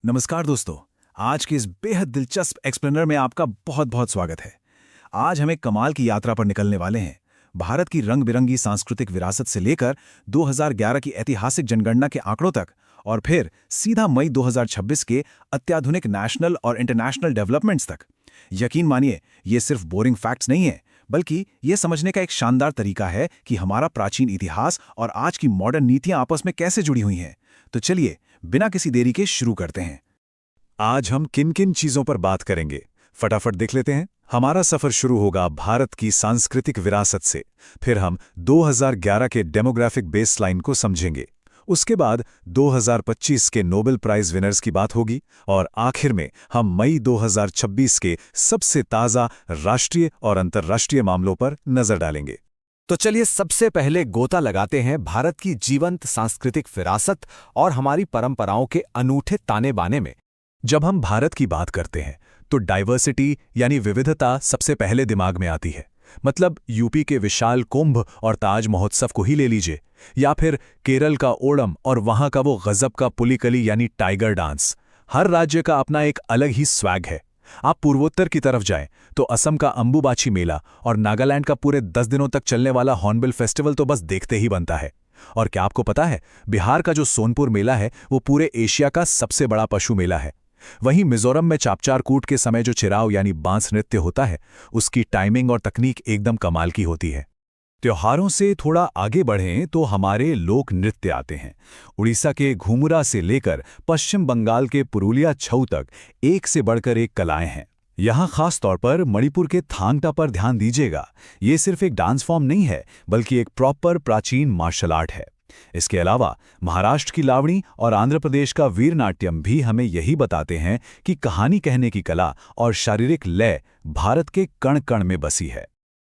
नमस्कार दोस्तों। आज के इस बेहद दिलचस्प एक्सप्लेनर में आपका बहुत बहुत स्वागत है। आज हम एक कमाल की यात्रा पर निकलने वाले हैं। भारत की रंग बिरंगी सांस्कृतिक विरासत से लेकर 2011 की ऐतिहासिक जनगणना के आंकड़ों तक, और फिर सीधा मई 2026 के अत्याधुनिक नेशनल और इंटरनेशनल डेवलपमेंट्स तक। यकीन मानिए, ये सिर्फ बोरिंग फैक्ट्स नहीं है, बल्कि ये समझने का एक शानदार तरीका है कि हमारा प्राचीन इतिहास और आज की मॉडर्न नीतियां आपस में कैसे जुड़ी हुई हैं। तो चलिए, बिना किसी देरी के शुरू करते हैं। आज हम किन किन चीजों पर बात करेंगे, फटाफट देख लेते हैं। हमारा सफर शुरू होगा भारत की सांस्कृतिक विरासत से। फिर हम 2011 के डेमोग्राफिक बेसलाइन को समझेंगे। उसके बाद 2025 के नोबेल प्राइज विनर्स की बात होगी, और आखिर में हम मई 2026 के सबसे ताज़ा राष्ट्रीय और अंतर्राष्ट्रीय मामलों पर नजर डालेंगे। तो चलिए सबसे पहले गोता लगाते हैं भारत की जीवंत सांस्कृतिक विरासत और हमारी परंपराओं के अनूठे ताने बाने में। जब हम भारत की बात करते हैं तो डाइवर्सिटी यानी विविधता सबसे पहले दिमाग में आती है। मतलब यूपी के विशाल कुंभ और ताज महोत्सव को ही ले लीजिए, या फिर केरल का ओणम और वहां का वो गजब का पुलिकली यानी टाइगर डांस। हर राज्य का अपना एक अलग ही स्वैग है। आप पूर्वोत्तर की तरफ जाएं तो असम का अंबुबाची मेला और नागालैंड का पूरे 10 दिनों तक चलने वाला हॉर्नबिल फेस्टिवल तो बस देखते ही बनता है। और क्या आपको पता है, बिहार का जो सोनपुर मेला है वो पूरे एशिया का सबसे बड़ा पशु मेला है। वहीं मिजोरम में चापचार कूट के समय जो चिराव यानी बांस नृत्य होता है, उसकी टाइमिंग और तकनीक एकदम कमाल की होती है। त्योहारों से थोड़ा आगे बढ़ें तो हमारे लोक नृत्य आते हैं। उड़ीसा के घूमरा से लेकर पश्चिम बंगाल के पुरुलिया छऊ तक एक से बढ़कर एक कलाएं हैं। यहाँ खास तौर पर मणिपुर के थांगटा पर ध्यान दीजिएगा। ये सिर्फ एक डांस फॉर्म नहीं है, बल्कि एक प्रॉपर प्राचीन मार्शल आर्ट है। इसके अलावा महाराष्ट्र की लावणी और आंध्र प्रदेश का वीरनाट्यम भी हमें यही बताते हैं कि कहानी कहने की कला और शारीरिक लय भारत के कण कण में बसी है।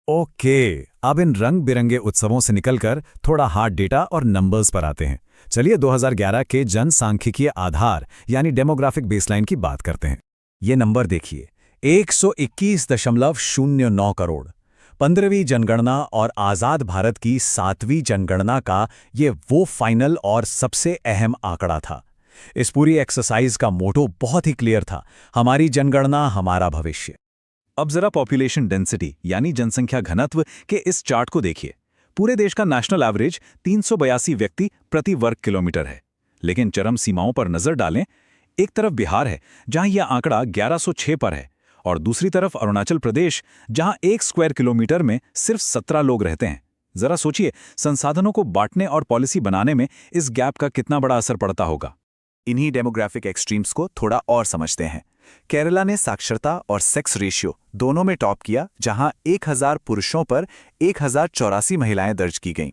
ओके, अब इन रंग बिरंगे उत्सवों से निकलकर थोड़ा हार्ड डेटा और नंबर्स पर आते हैं। चलिए 2011 के जनसांख्यिकीय आधार यानी डेमोग्राफिक बेसलाइन की बात करते हैं। ये नंबर देखिए, 121.09 करोड़। 15वीं जनगणना और आज़ाद भारत की 7वीं जनगणना का ये वो फाइनल और सबसे अहम आंकड़ा था। इस पूरी एक्सरसाइज का मोटो बहुत ही क्लियर था, हमारी जनगणना हमारा भविष्य। अब जरा पॉपुलेशन डेंसिटी यानी जनसंख्या घनत्व के इस चार्ट को देखिए। पूरे देश का नेशनल एवरेज 382 व्यक्ति प्रति वर्ग किलोमीटर है। लेकिन चरम सीमाओं पर नजर डालें, एक तरफ बिहार है जहां यह आंकड़ा 1106 पर है, और दूसरी तरफ अरुणाचल प्रदेश जहां 1 स्क्वायर किलोमीटर में सिर्फ 17 लोग रहते हैं। जरा सोचिए, संसाधनों को बांटने और पॉलिसी बनाने में इस गैप का कितना बड़ा असर पड़ता होगा। इन्हीं डेमोग्राफिक एक्सट्रीम्स को थोड़ा और समझते हैं। केरला ने साक्षरता और सेक्स रेशियो दोनों में टॉप किया, जहां 1000 पुरुषों पर 1084 महिलाएं दर्ज की गईं।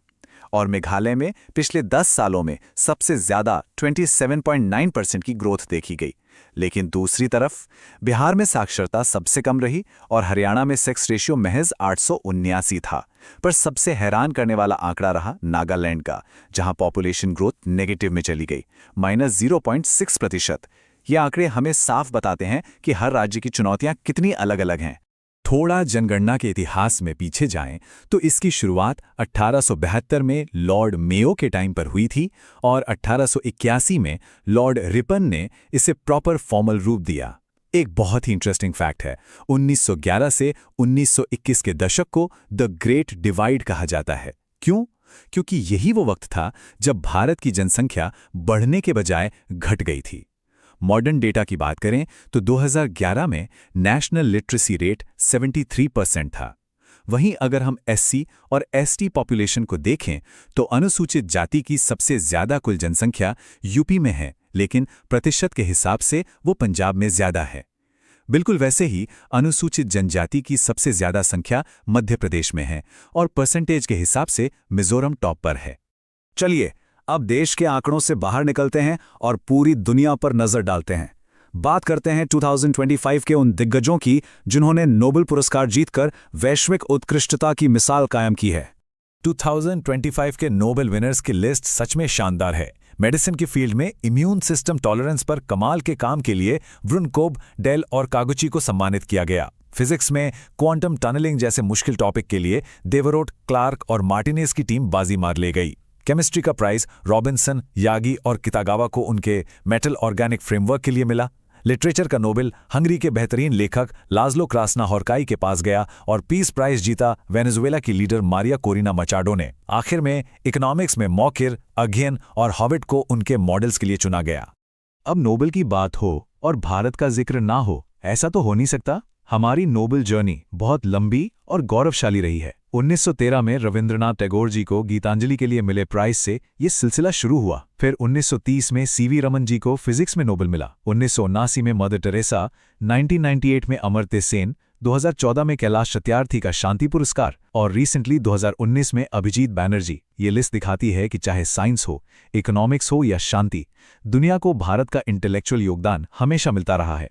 और मेघालय में पिछले 10 सालों में सबसे ज्यादा 27.9% की ग्रोथ देखी गई। लेकिन दूसरी तरफ बिहार में साक्षरता सबसे कम रही और हरियाणा में सेक्स रेशियो महज 879 था। पर सबसे हैरान करने वाला आंकड़ा रहा नागालैंड का, जहां पॉपुलेशन ग्रोथ नेगेटिव में चली गई, -0.6%। ये आंकड़े हमें साफ बताते हैं कि हर राज्य की चुनौतियां कितनी अलग अलग हैं। थोड़ा जनगणना के इतिहास में पीछे जाएं तो इसकी शुरुआत 1872 में लॉर्ड मेयो के टाइम पर हुई थी, और 1881 में लॉर्ड रिपन ने इसे प्रॉपर फॉर्मल रूप दिया। एक बहुत ही इंटरेस्टिंग फैक्ट है, 1911 से 1921 के दशक को द ग्रेट डिवाइड कहा जाता है। क्यों? क्योंकि यही वो वक्त था जब भारत की जनसंख्या बढ़ने के बजाय घट गई थी। मॉडर्न डेटा की बात करें तो 2011 में नेशनल लिटरेसी रेट 73% था। वहीं अगर हम एससी और एसटी पॉपुलेशन को देखें तो अनुसूचित जाति की सबसे ज्यादा कुल जनसंख्या यूपी में है, लेकिन प्रतिशत के हिसाब से वो पंजाब में ज्यादा है। बिल्कुल वैसे ही अनुसूचित जनजाति की सबसे ज्यादा संख्या मध्य प्रदेश में है, और परसेंटेज के हिसाब से मिजोरम टॉप पर है। चलिए अब देश के आंकड़ों से बाहर निकलते हैं और पूरी दुनिया पर नजर डालते हैं। बात करते हैं 2025 के उन दिग्गजों की जिन्होंने नोबेल पुरस्कार जीतकर वैश्विक उत्कृष्टता की मिसाल कायम की है। 2025 के नोबेल विनर्स की लिस्ट सच में शानदार है। मेडिसिन की फील्ड में इम्यून सिस्टम टॉलरेंस पर कमाल के काम के लिए वरुण, डेल और कागुची को सम्मानित किया गया। फिजिक्स में क्वांटम टनलिंग जैसे मुश्किल टॉपिक के लिए देवरोट, क्लार्क और मार्टिनेज की टीम बाजी मार ले गई। केमिस्ट्री का प्राइज रॉबिन्सन, यागी और कितागावा को उनके मेटल ऑर्गेनिक फ्रेमवर्क के लिए मिला। लिटरेचर का नोबेल हंगरी के बेहतरीन लेखक लाज़लो क्रास्ना-होर्काई के पास गया और पीस प्राइज जीता वेनेजुएला की लीडर मारिया कोरिना मचाडो ने। आखिर में इकोनॉमिक्स में मॉकिर, अगेन और हॉविट को उनके मॉडल्स के लिए चुना गया। अब नोबेल की बात हो और भारत का जिक्र ना हो, ऐसा तो हो नहीं सकता। हमारी नोबेल जर्नी बहुत लंबी और गौरवशाली रही है। 1913 में रविंद्रनाथ टैगोर जी को गीतांजलि के लिए मिले प्राइज से ये सिलसिला शुरू हुआ। फिर 1930 में सीवी रमन जी को फिजिक्स में नोबेल मिला। 1979 में मदर टेरेसा, 1998 में अमर्त्य सेन, 2014 में कैलाश सत्यार्थी का शांति पुरस्कार और रिसेंटली 2019 में अभिजीत बैनर्जी। ये लिस्ट दिखाती है कि चाहे साइंस हो, इकोनॉमिक्स हो या शांति, दुनिया को भारत का इंटेलेक्चुअल योगदान हमेशा मिलता रहा है।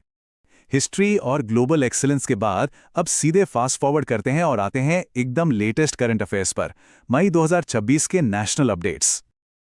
हिस्ट्री और ग्लोबल एक्सीलेंस के बाद अब सीधे फास्ट फॉरवर्ड करते हैं और आते हैं एकदम लेटेस्ट करंट अफेयर्स पर। मई 2026 के नेशनल अपडेट्स।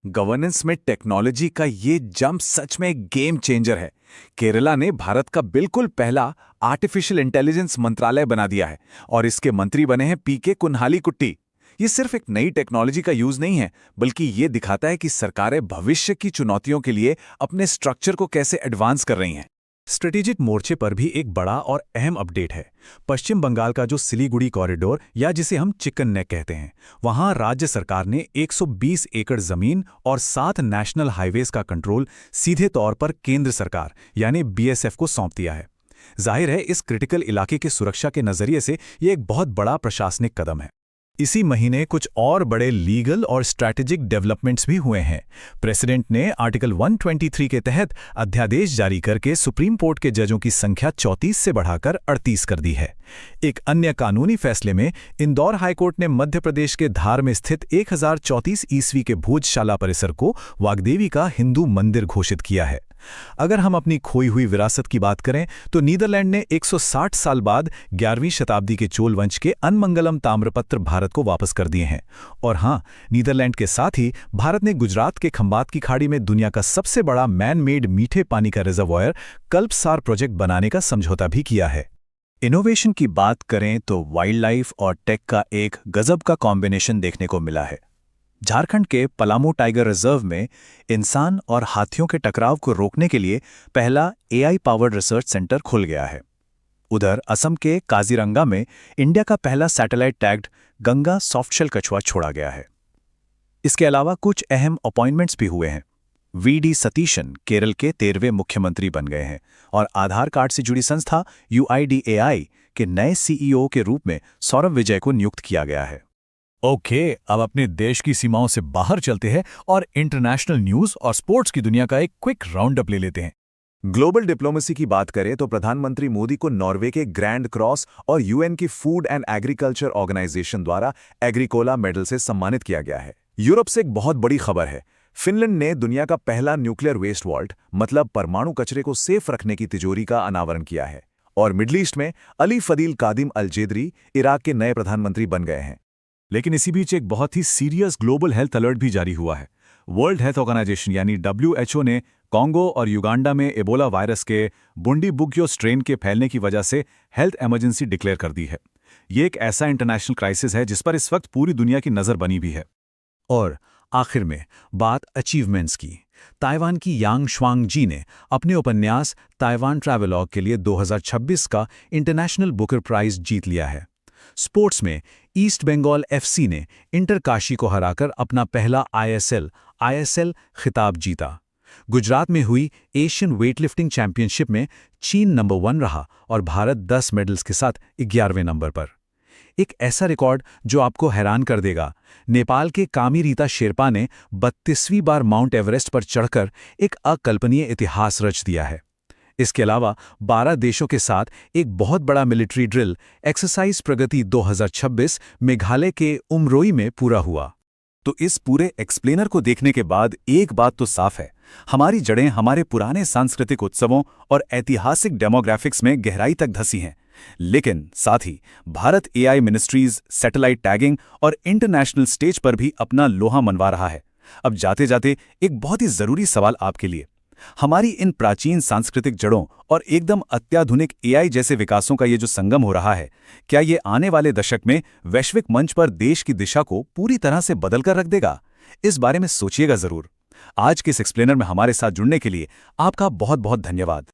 गवर्नेंस में टेक्नोलॉजी का ये जंप सच में गेम चेंजर है। केरला ने भारत का बिल्कुल पहला आर्टिफिशियल इंटेलिजेंस मंत्रालय बना दिया है और इसके मंत्री बने हैं पीके कुन्हालीकुट्टी। ये सिर्फ एक नई टेक्नोलॉजी का यूज नहीं है, बल्कि ये दिखाता है कि सरकारें भविष्य की चुनौतियों के लिए अपने स्ट्रक्चर को कैसे एडवांस कर रही हैं। स्ट्रेटेजिक मोर्चे पर भी एक बड़ा और अहम अपडेट है। पश्चिम बंगाल का जो सिलीगुड़ी कॉरिडोर या जिसे हम चिकन नेक कहते हैं, वहां राज्य सरकार ने 120 एकड़ जमीन और 7 नेशनल हाईवेज का कंट्रोल सीधे तौर पर केंद्र सरकार यानी बीएसएफ को सौंप दिया है। जाहिर है, इस क्रिटिकल इलाके की सुरक्षा के नजरिए से ये एक बहुत बड़ा प्रशासनिक कदम है। इसी महीने कुछ और बड़े लीगल और स्ट्रैटेजिक डेवलपमेंट्स भी हुए हैं। प्रेसिडेंट ने आर्टिकल 123 के तहत अध्यादेश जारी करके सुप्रीम कोर्ट के जजों की संख्या 34 से बढ़ाकर 38 कर दी है। एक अन्य कानूनी फैसले में इंदौर हाईकोर्ट ने मध्य प्रदेश के धार में स्थित 1034 ईस्वी के भोजशाला परिसर को वाग्देवी का हिंदू मंदिर घोषित किया है। अगर हम अपनी खोई हुई विरासत की बात करें तो नीदरलैंड ने 160 साल बाद 11वीं शताब्दी के चोल वंश के अनमंगलम ताम्रपत्र भारत को वापस कर दिए हैं। और हां, नीदरलैंड के साथ ही भारत ने गुजरात के खंबात की खाड़ी में दुनिया का सबसे बड़ा मैन मेड मीठे पानी का रिजर्वॉयर कल्पसार प्रोजेक्ट बनाने का समझौता भी किया है। इनोवेशन की बात करें तो वाइल्ड लाइफ और टेक का एक गजब का कॉम्बिनेशन देखने को मिला है। झारखंड के पलामू टाइगर रिजर्व में इंसान और हाथियों के टकराव को रोकने के लिए पहला एआई पावर्ड रिसर्च सेंटर खुल गया है। उधर असम के काजीरंगा में इंडिया का पहला सैटेलाइट टैग्ड गंगा सॉफ्टशेल कछुआ छोड़ा गया है। इसके अलावा कुछ अहम अपॉइंटमेंट्स भी हुए हैं। वीडी सतीशन केरल के 13वें मुख्यमंत्री बन गए हैं और आधार कार्ड से जुड़ी संस्था यूआईडीएआई के नए सीईओ के रूप में सौरभ विजय को नियुक्त किया गया है। ओके, अब अपने देश की सीमाओं से बाहर चलते हैं और इंटरनेशनल न्यूज और स्पोर्ट्स की दुनिया का एक क्विक राउंड अप ले लेते हैं। ग्लोबल डिप्लोमेसी की बात करें तो प्रधानमंत्री मोदी को नॉर्वे के ग्रैंड क्रॉस और यूएन की फूड एंड एग्रीकल्चर ऑर्गेनाइजेशन द्वारा एग्रीकोला मेडल से सम्मानित किया गया है। यूरोप से एक बहुत बड़ी खबर है। फिनलैंड ने दुनिया का पहला न्यूक्लियर वेस्ट वॉल्ट मतलब परमाणु कचरे को सेफ रखने की तिजोरी का अनावरण किया है। और मिडल ईस्ट में अली फदील कादिम अल जेदरी इराक के नए प्रधानमंत्री बन गए हैं। लेकिन इसी बीच एक बहुत ही सीरियस ग्लोबल हेल्थ अलर्ट भी जारी हुआ है। वर्ल्ड हेल्थ ऑर्गेनाइजेशन यानी WHO ने कॉन्गो और युगांडा में एबोला वायरस के बुंडीबुग्यो स्ट्रेन के फैलने की वजह से हेल्थ इमरजेंसी डिक्लेयर कर दी है। ये एक ऐसा इंटरनेशनल क्राइसिस है जिस पर इस वक्त पूरी दुनिया की नज़र बनी भी है। और आखिर में बात अचीवमेंट्स की। ताइवान की यांग शुआंगजी ने अपने उपन्यास ताइवान ट्रैवलॉग के लिए 2026 का इंटरनेशनल बुकर प्राइज जीत लिया है। स्पोर्ट्स में ईस्ट बंगाल FC ने इंटर काशी को हराकर अपना पहला ISL खिताब जीता। गुजरात में हुई एशियन वेटलिफ्टिंग चैंपियनशिप में चीन नंबर 1 रहा और भारत 10 मेडल्स के साथ 11वें नंबर पर। एक ऐसा रिकॉर्ड जो आपको हैरान कर देगा। नेपाल के कामीरीता शेरपा ने 32वीं बार माउंट एवरेस्ट पर चढ़कर एक अकल्पनीय इतिहास रच दिया है। इसके अलावा 12 देशों के साथ एक बहुत बड़ा मिलिट्री ड्रिल एक्सरसाइज प्रगति 2026 मेघालय के उमरोई में पूरा हुआ। तो इस पूरे एक्सप्लेनर को देखने के बाद एक बात तो साफ है, हमारी जड़ें हमारे पुराने सांस्कृतिक उत्सवों और ऐतिहासिक डेमोग्राफिक्स में गहराई तक धंसी हैं। लेकिन साथ ही Bharat AI ministries, satellite tagging और इंटरनेशनल स्टेज पर भी अपना लोहा मनवा रहा है। अब जाते जाते एक बहुत ही जरूरी सवाल आपके लिए, हमारी इन प्राचीन सांस्कृतिक जड़ों और एकदम अत्याधुनिक AI जैसे विकासों का ये जो संगम हो रहा है, क्या ये आने वाले दशक में वैश्विक मंच पर देश की दिशा को पूरी तरह से बदल कर रख देगा? इस बारे में सोचिएगा जरूर। आज के इस एक्सप्लेनर में हमारे साथ जुड़ने के लिए आपका बहुत बहुत धन्यवाद।